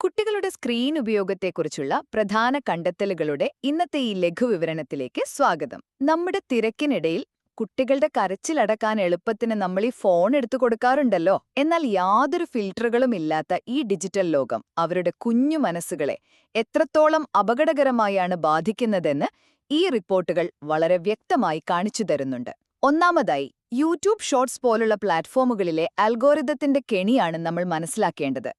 കുട്ടികളുടെ സ്ക്രീൻ ഉപയോഗത്തെക്കുറിച്ചുള്ള പ്രധാന കണ്ടെത്തലുകളുടെ ഇന്നത്തെ ഈ ലഘുവിവരണത്തിലേക്ക് സ്വാഗതം. നമ്മുടെ തിരക്കിനിടയിൽ കുട്ടികളുടെ കരച്ചിലടക്കാൻ എളുപ്പത്തിന് നമ്മൾ ഈ ഫോൺ എടുത്തു കൊടുക്കാറുണ്ടല്ലോ. എന്നാൽ യാതൊരു ഫിൽട്ടറുകളും ഇല്ലാത്ത ഈ ഡിജിറ്റൽ ലോകം അവരുടെ കുഞ്ഞു മനസ്സുകളെ എത്രത്തോളം അപകടകരമായാണ് ബാധിക്കുന്നതെന്ന് ഈ റിപ്പോർട്ടുകൾ വളരെ വ്യക്തമായി കാണിച്ചു തരുന്നുണ്ട്. ഒന്നാമതായി, യൂട്യൂബ് ഷോർട്സ് പോലുള്ള പ്ലാറ്റ്ഫോമുകളിലെ അൽഗോരിതത്തിന്റെ കെണിയാണ് നമ്മൾ മനസ്സിലാക്കേണ്ടത്.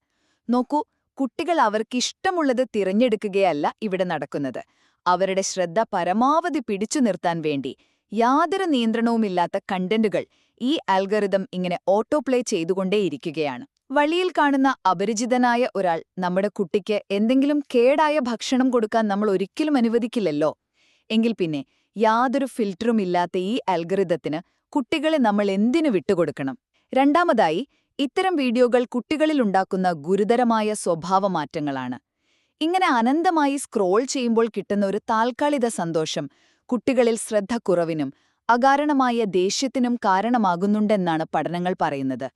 നോക്കൂ, കുട്ടികൾ അവർക്കിഷ്ടമുള്ളത് തിരഞ്ഞെടുക്കുകയല്ല ഇവിടെ നടക്കുന്നത്. അവരുടെ ശ്രദ്ധ പരമാവധി പിടിച്ചു നിർത്താൻ വേണ്ടി യാതൊരു നിയന്ത്രണവുമില്ലാത്ത കണ്ടന്റുകൾ ഈ അൽഗോരിതം ഇങ്ങനെ ഓട്ടോപ്ലേ ചെയ്തുകൊണ്ടേയിരിക്കുകയാണ്. വഴിയിൽ കാണുന്ന അപരിചിതനായ ഒരാൾ നമ്മുടെ കുട്ടിക്ക് എന്തെങ്കിലും കേടായ ഭക്ഷണം കൊടുക്കാൻ നമ്മൾ ഒരിക്കലും അനുവദിക്കില്ലല്ലോ. എങ്കിൽ പിന്നെ യാതൊരു ഫിൽറ്ററുമില്ലാത്ത ഈ അൽഗോരിതത്തിന് കുട്ടികളെ നമ്മൾ എന്തിനു വിട്ടുകൊടുക്കണം? രണ്ടാമതായി, ഇത്തരം വീഡിയോകൾ കുട്ടികളിലുണ്ടാക്കുന്ന ഗുരുതരമായ സ്വഭാവമാറ്റങ്ങളാണ്. ഇങ്ങനെ അനന്തമായി സ്ക്രോൾ ചെയ്യുമ്പോൾ കിട്ടുന്ന ഒരു താൽക്കാലിക സന്തോഷം കുട്ടികളിൽ ശ്രദ്ധക്കുറവിനും അകാരണമായ ദേഷ്യത്തിനും കാരണമാകുന്നുണ്ടെന്നാണ് പഠനങ്ങൾ പറയുന്നത്.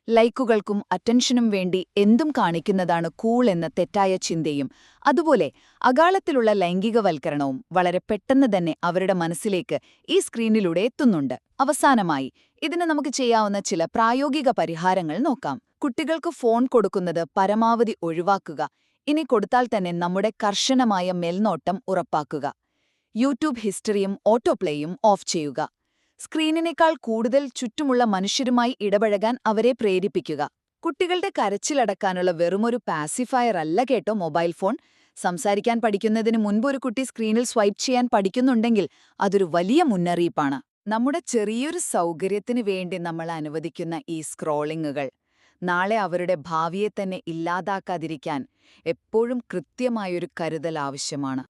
ലൈക്കുകൾക്കും അറ്റൻഷനും വേണ്ടി എന്തും കാണിക്കുന്നതാണ് കൂൾ എന്ന തെറ്റായ ചിന്തയും അതുപോലെ അകാലത്തിലുള്ള ലൈംഗികവൽക്കരണവും വളരെ പെട്ടെന്ന് തന്നെ അവരുടെ മനസ്സിലേക്ക് ഈ സ്ക്രീനിലൂടെ എത്തുന്നുണ്ട്. അവസാനമായി, ഇതിന് നമുക്ക് ചെയ്യാവുന്ന ചില പ്രായോഗിക പരിഹാരങ്ങൾ നോക്കാം. കുട്ടികൾക്ക് ഫോൺ കൊടുക്കുന്നത് പരമാവധി ഒഴിവാക്കുക. ഇനി കൊടുത്താൽ തന്നെ നമ്മുടെ കർശനമായ മേൽനോട്ടം ഉറപ്പാക്കുക. യൂട്യൂബ് ഹിസ്റ്ററിയും ഓട്ടോപ്ലേയും ഓഫ് ചെയ്യുക. സ്ക്രീനിനേക്കാൾ കൂടുതൽ ചുറ്റുമുള്ള മനുഷ്യരുമായി ഇടപഴകാൻ അവരെ പ്രേരിപ്പിക്കുക. കുട്ടികളുടെ കരച്ചിലടക്കാനുള്ള വെറുമൊരു പാസിഫയർ അല്ല കേട്ടോ മൊബൈൽ ഫോൺ. സംസാരിക്കാൻ പഠിക്കുന്നതിന് മുൻപ് ഒരു കുട്ടി സ്ക്രീനിൽ സ്വൈപ്പ് ചെയ്യാൻ പഠിക്കുന്നുണ്ടെങ്കിൽ അതൊരു വലിയ മുന്നറിയിപ്പാണ്. നമ്മുടെ ചെറിയൊരു സൗകര്യത്തിന് വേണ്ടി നമ്മൾ അനുവദിക്കുന്ന ഈ സ്ക്രോളിങ്ങുകൾ നാളെ അവരുടെ ഭാവിയെ തന്നെ ഇല്ലാതാക്കാതിരിക്കാൻ എപ്പോഴും കൃത്യമായൊരു കരുതൽ ആവശ്യമാണ്.